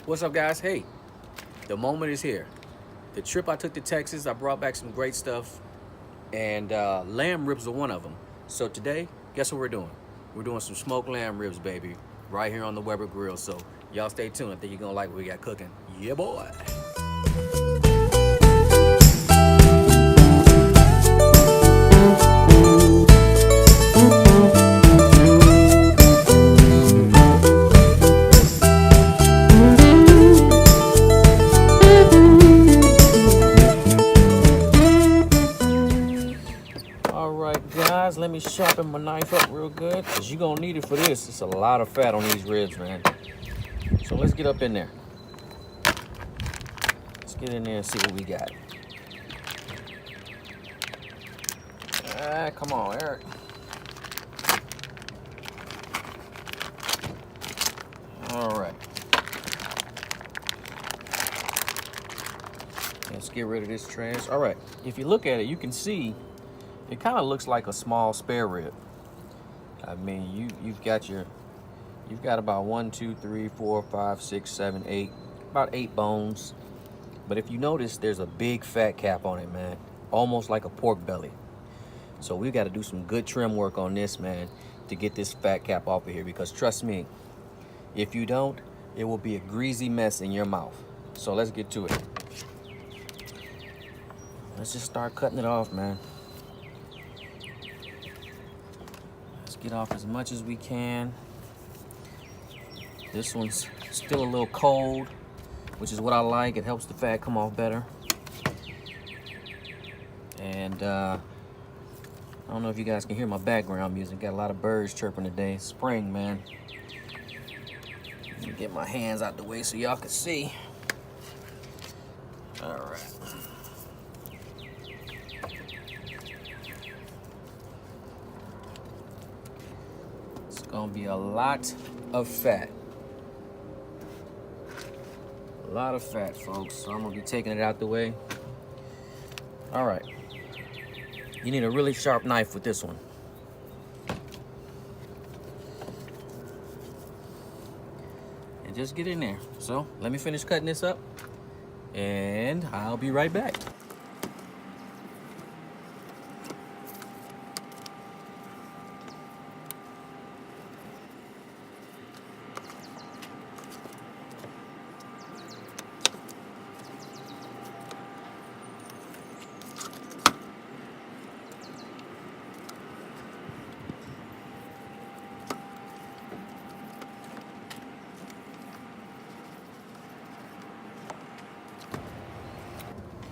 What's up, guys? Hey, the moment is here. The trip I took to Texas, I brought back some great stuff, and lamb ribs are one of them. So today, guess what we're doing? We're doing some smoked lamb ribs, baby, right here on the Weber Grill. So y'all stay tuned. I think you're gonna like what we got cooking. Yeah, boy. Let me sharpen my knife up real good, because you're gonna need it for this. It's a lot of fat on these ribs, man. So let's get up in there. Let's get in there and see what we got. Come on, Eric. All right. Let's get rid of this trash. All right. If you look at it, you can see it kind of looks like a small spare rib. I mean, you've got about 1, 2, 3, 4, 5, 6, 7, 8, about 8 bones. But if you notice, there's a big fat cap on it, man, almost like a pork belly. So we got to do some good trim work on this, man, to get this fat cap off of here. Because trust me, if you don't, it will be a greasy mess in your mouth. So let's get to it. Let's just start cutting it off, man. Get off as much as we can. This one's still a little cold, which is what I like. It helps the fat come off better. And I don't know if you guys can hear my background music. Got a lot of birds chirping today. It's spring, man. Let me get my hands out the way so y'all can see. All right. Gonna be a lot of fat. A lot of fat, folks. So I'm gonna be taking it out the way. All right. You need a really sharp knife with this one. And just get in there. So let me finish cutting this up, and I'll be right back.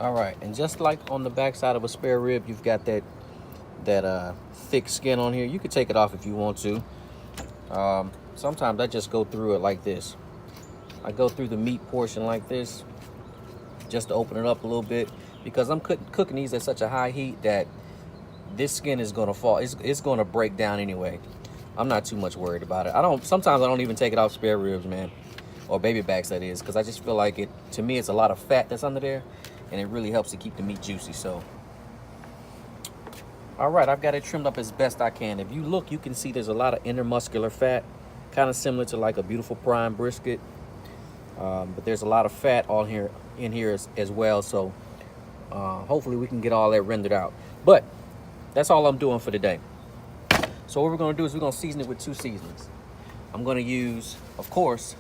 All right, and just like on the back side of a spare rib, you've got that thick skin on here. You could take it off if you want to. Sometimes I just go through it like this. I go through the meat portion like this, just to open it up a little bit, because I'm cooking these at such a high heat that this skin is gonna fall. It's gonna break down anyway. I'm not too much worried about it. Sometimes I don't even take it off spare ribs, man, or baby backs, that is, because I just feel like to me, it's a lot of fat that's under there. And it really helps to keep the meat juicy. So, all right, I've got it trimmed up as best I can. If you look, you can see there's a lot of intermuscular fat, kind of similar to like a beautiful prime brisket. But there's a lot of fat in here as well. So hopefully we can get all that rendered out. But that's all I'm doing for today. So what we're gonna do is we're gonna season it with 2 seasonings. I'm gonna use, of course,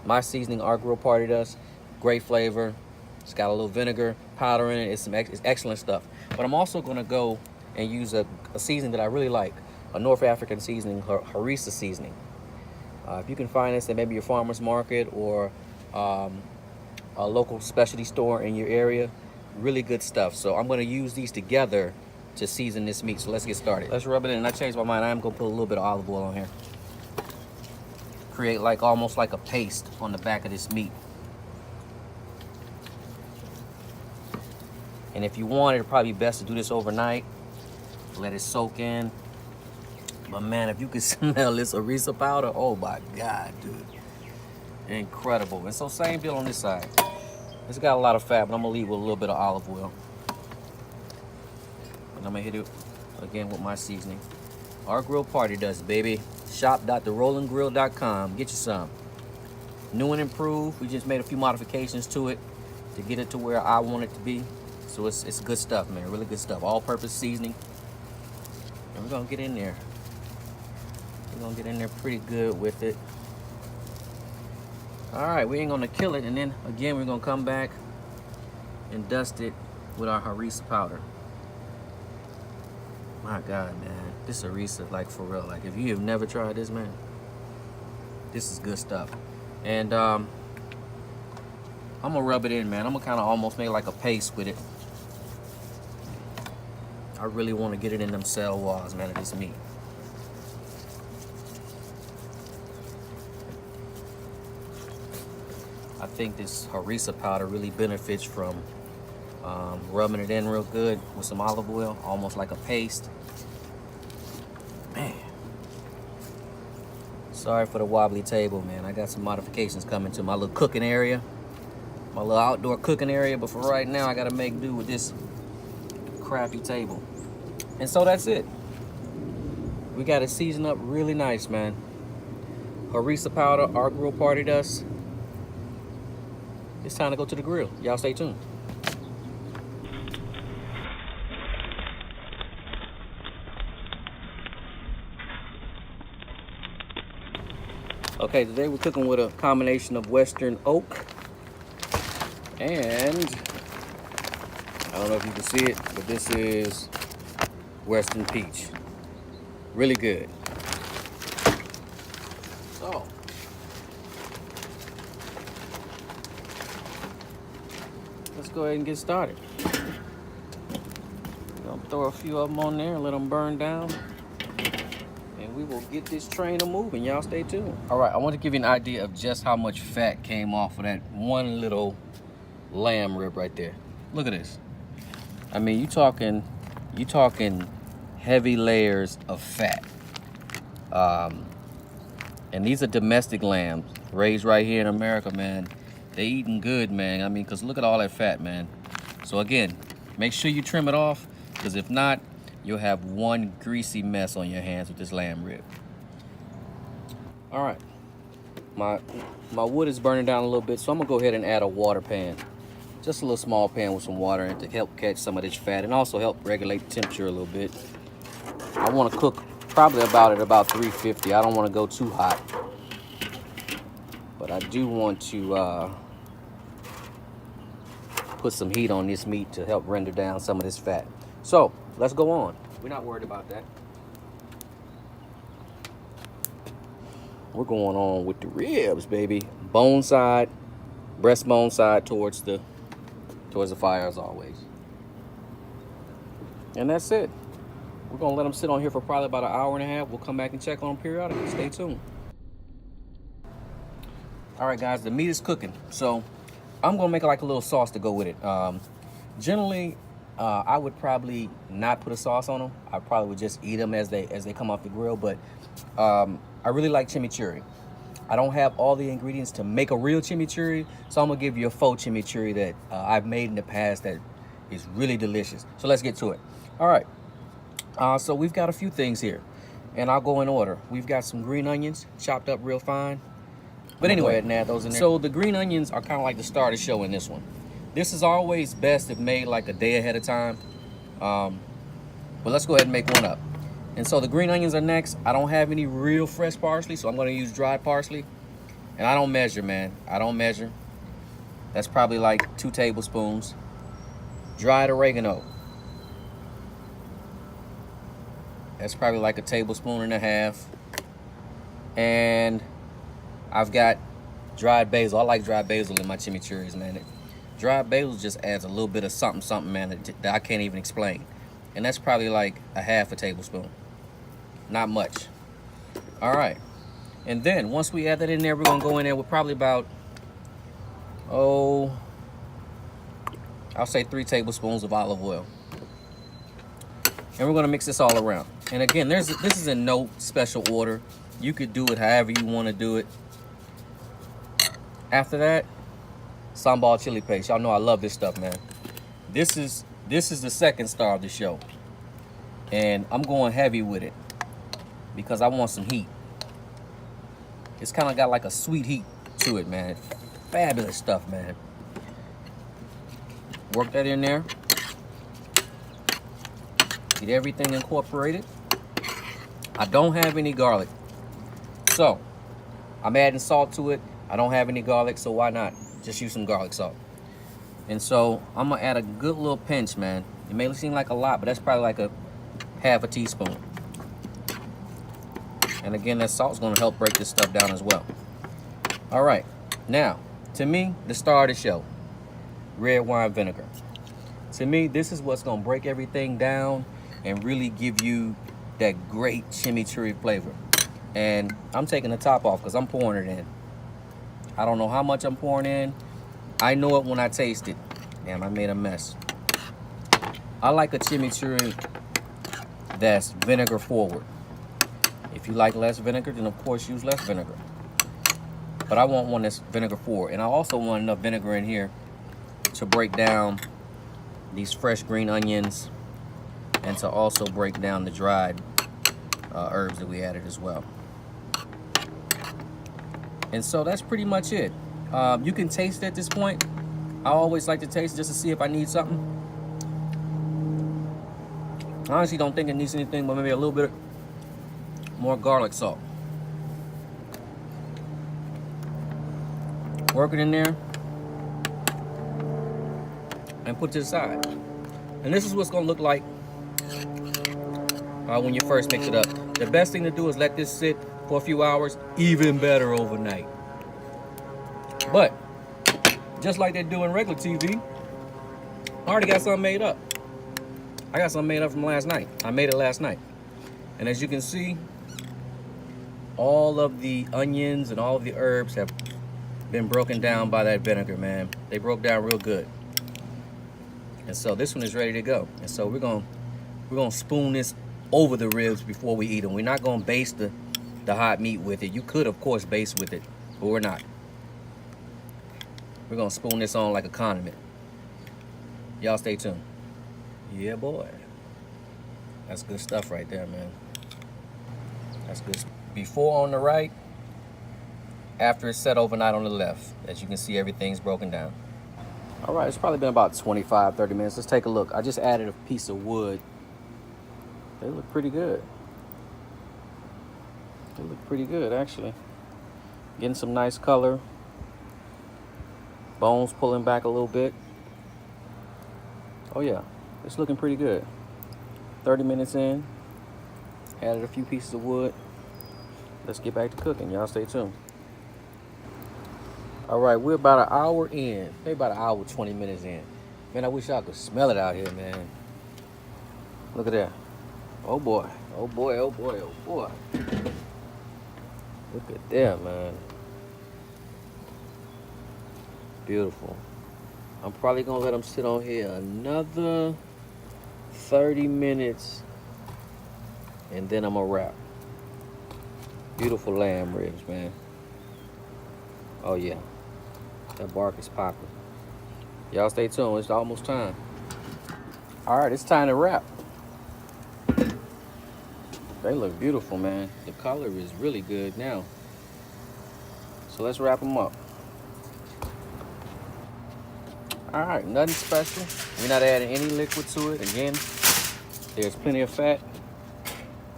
my seasoning, RGrill Party Dust. Great flavor. It's got a little vinegar powder in it. It's excellent stuff. But I'm also going to go and use a seasoning that I really like, a North African seasoning, harissa seasoning. If you can find this at maybe your farmer's market or a local specialty store in your area, really good stuff. So I'm going to use these together to season this meat. So let's get started. Let's rub it in. And I changed my mind. I am going to put a little bit of olive oil on here. Create almost like a paste on the back of this meat. And if you want, it'd probably be best to do this overnight. Let it soak in. But man, if you could smell this harissa powder, oh my God, dude. Incredible. And so same deal on this side. It's got a lot of fat, but I'm gonna leave with a little bit of olive oil. And I'm gonna hit it again with my seasoning. RGrill Party Dust, baby. Shop.therollandgrill.com. Get you some. new and improved. We just made a few modifications to it to get it to where I want it to be. So it's good stuff, man. Really good stuff. All-purpose seasoning. And we're gonna get in there. We're gonna get in there pretty good with it. All right, we ain't gonna kill it, and then again we're gonna come back and dust it with our harissa powder. My God, man, this harissa, like for real, like if you have never tried this, man, this is good stuff. And I'm gonna rub it in, man. I'm gonna kind of almost make like a paste with it. I really want to get it in them cell walls, man, of this meat. I think this harissa powder really benefits from rubbing it in real good with some olive oil, almost like a paste. Man, sorry for the wobbly table, man. I got some modifications coming to my little cooking area, my little outdoor cooking area, but for right now I gotta make do with this crappy table. And so that's it. We got it seasoned up really nice, man. Harissa powder, RGrill Party Dust. It's time to go to the grill. Y'all stay tuned. Okay, today we're cooking with a combination of Western oak and I don't know if you can see it, but this is Western peach. Really good. So, let's go ahead and get started. Gonna throw a few of them on there and let them burn down. And we will get this train a moving. Y'all stay tuned. All right, I want to give you an idea of just how much fat came off of that one little lamb rib right there. Look at this. I mean, you talking heavy layers of fat. And these are domestic lambs raised right here in America, man. They eating good, man. I mean, because look at all that fat, man. So again, make sure you trim it off, because if not, you'll have one greasy mess on your hands with this lamb rib. All right, my wood is burning down a little bit, so I'm gonna go ahead and add a water pan. Just a little small pan with some water in it to help catch some of this fat and also help regulate the temperature a little bit. I want to cook probably about 350. I don't want to go too hot, but I do want to put some heat on this meat to help render down some of this fat. So let's go on. We're not worried about that. We're going on with the ribs, baby. Bone side, breastbone side towards the fire as always. And that's it. We're gonna let them sit on here for probably about an hour and a half. We'll come back and check on them periodically. Stay tuned. All right, guys, the meat is cooking. So I'm gonna make like a little sauce to go with it. Generally, I would probably not put a sauce on them. I probably would just eat them as they come off the grill. But I really like chimichurri. I don't have all the ingredients to make a real chimichurri, so I'm gonna give you a faux chimichurri that I've made in the past that is really delicious. So let's get to it. All right. So we've got a few things here, and I'll go in order. We've got some green onions chopped up real fine. But anyway, and add those in there. So the green onions are kind of like the star of the show in this one. This is always best if made like a day ahead of time. But let's go ahead and make one up. And so the green onions are next. I don't have any real fresh parsley, so I'm gonna use dried parsley. And I don't measure, man. I don't measure. That's probably like 2 tablespoons. Dried oregano. That's probably like 1.5 tablespoons. And I've got dried basil. I like dried basil in my chimichurris, man. Dried basil just adds a little bit of something, man, that I can't even explain. And that's probably like 1/2 tablespoon. Not much. All right. And then once we add that in there, we're gonna go in there with probably about, I'll say 3 tablespoons of olive oil. And we're gonna mix this all around. And again, this is in no special order. You could do it however you wanna do it. After that, sambal chili paste. Y'all know I love this stuff, man. This is the second star of the show. And I'm going heavy with it because I want some heat. It's kind of got like a sweet heat to it, man. Fabulous stuff, man. Work that in there. Get everything incorporated. I don't have any garlic, so I'm adding salt to it. I don't have any garlic, so why not just use some garlic salt? And so I'm gonna add a good little pinch, man. It may seem like a lot, but that's probably like a half a teaspoon. And again, that salt's gonna help break this stuff down as well. All right, now, to me, the star of the show, red wine vinegar. To me, this is what's gonna break everything down and really give you that great chimichurri flavor. And I'm taking the top off because I'm pouring it in. I don't know how much I'm pouring in. I know it when I taste it. Damn, I made a mess. I like a chimichurri that's vinegar forward. If you like less vinegar, then of course use less vinegar. But I want one that's vinegar forward. And I also want enough vinegar in here to break down these fresh green onions and to also break down the dried herbs that we added as well. And so that's pretty much it. You can taste at this point. I always like to taste just to see if I need something. I honestly don't think it needs anything but maybe a little bit more garlic salt. Work it in there and put it to the side. And this is what's gonna look like when you first mix it up. The best thing to do is let this sit for a few hours, even better overnight. But just like they do in regular TV, I already got something made up. I got something made up from last night. I made it last night. And as you can see, all of the onions and all of the herbs have been broken down by that vinegar, man. They broke down real good. And so this one is ready to go. And so we're gonna spoon this over the ribs before we eat them. We're not gonna baste the hot meat with it. You could, of course, baste with it, but we're not. We're gonna spoon this on like a condiment. Y'all stay tuned. Yeah, boy. That's good stuff right there, man. That's good. Before on the right, after it's set overnight on the left. As you can see, everything's broken down. All right, it's probably been about 25, 30 minutes. Let's take a look. I just added a piece of wood. They look pretty good. They look pretty good, actually. Getting some nice color. Bones pulling back a little bit. Oh yeah, it's looking pretty good. 30 minutes in. Added a few pieces of wood. Let's get back to cooking. Y'all stay tuned. All right, we're about an hour in. Maybe about an hour, 20 minutes in. Man, I wish y'all could smell it out here, man. Look at that. Oh boy, oh boy, oh boy, oh boy. Look at that, man. Beautiful. I'm probably gonna let them sit on here another 30 minutes and then I'm gonna wrap. Beautiful lamb ribs, man. Oh yeah, that bark is popping. Y'all stay tuned, it's almost time. All right, it's time to wrap. They look beautiful, man. The color is really good now. So let's wrap them up. All right, nothing special. We're not adding any liquid to it. Again, there's plenty of fat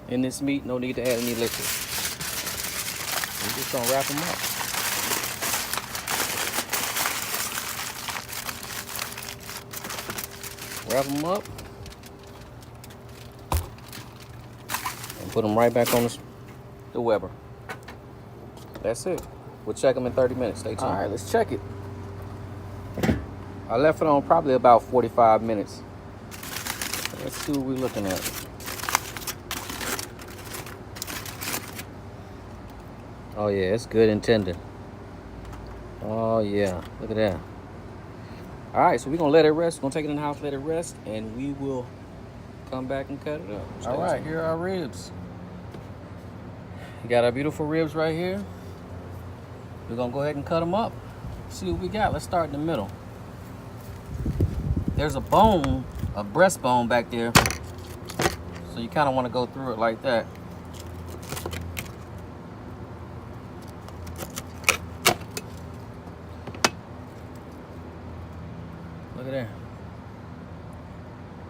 in this meat. No need to add any liquid. We're just gonna wrap them up. Wrap them up. And put them right back on the Weber. That's it. We'll check them in 30 minutes. Stay tuned. All right, let's check it. I left it on probably about 45 minutes. Let's see what we're looking at. Oh yeah, it's good and tender. Oh yeah, look at that. All right, so we're gonna let it rest. We're gonna take it in the house, let it rest, and we will come back and cut it up. All right, here are our ribs. We got our beautiful ribs right here. We're gonna go ahead and cut them up. See what we got. Let's start in the middle. There's a bone, a breastbone back there. So you kind of want to go through it like that. at that.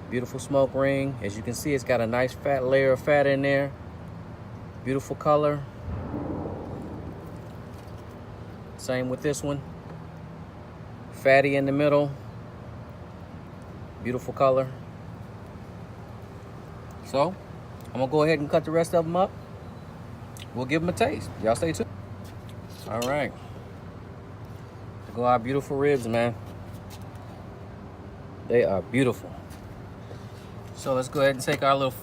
Beautiful smoke ring. As you can see, it's got a nice fat layer of fat in there. Beautiful color. Same with this one. Fatty in the middle. Beautiful color. So, I'm gonna go ahead and cut the rest of them up. We'll give them a taste. Y'all stay tuned. All right. There go our beautiful ribs, man. They are beautiful. So let's go ahead and take our little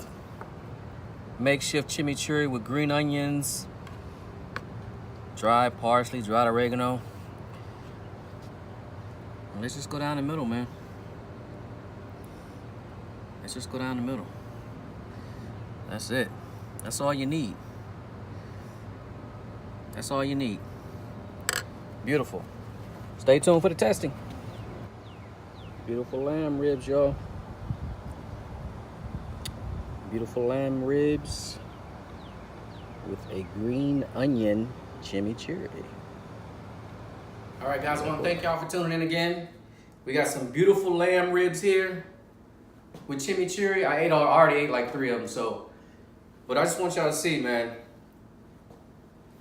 makeshift chimichurri with green onions, dry parsley, dried oregano. And let's just go down the middle, man. Let's just go down the middle. That's it. That's all you need. That's all you need. Beautiful. Stay tuned for the testing. Beautiful lamb ribs, y'all. Beautiful lamb ribs with a green onion chimichurri. All right, guys, I want to thank y'all for tuning in again. We got some beautiful lamb ribs here with chimichurri. I already ate like 3 of them, so. But I just want y'all to see, man.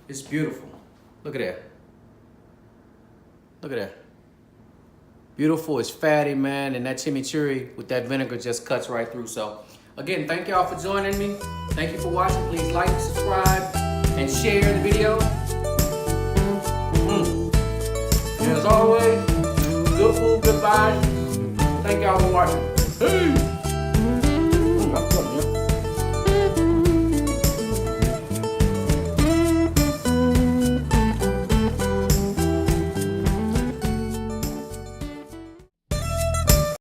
It's beautiful. Look at that. Look at that. Beautiful. It's fatty, man, and that chimichurri with that vinegar just cuts right through. So, again, thank y'all for joining me. Thank you for watching. Please like, subscribe, and share the video. And as always, good food, good vibes. Thank y'all for watching. Peace.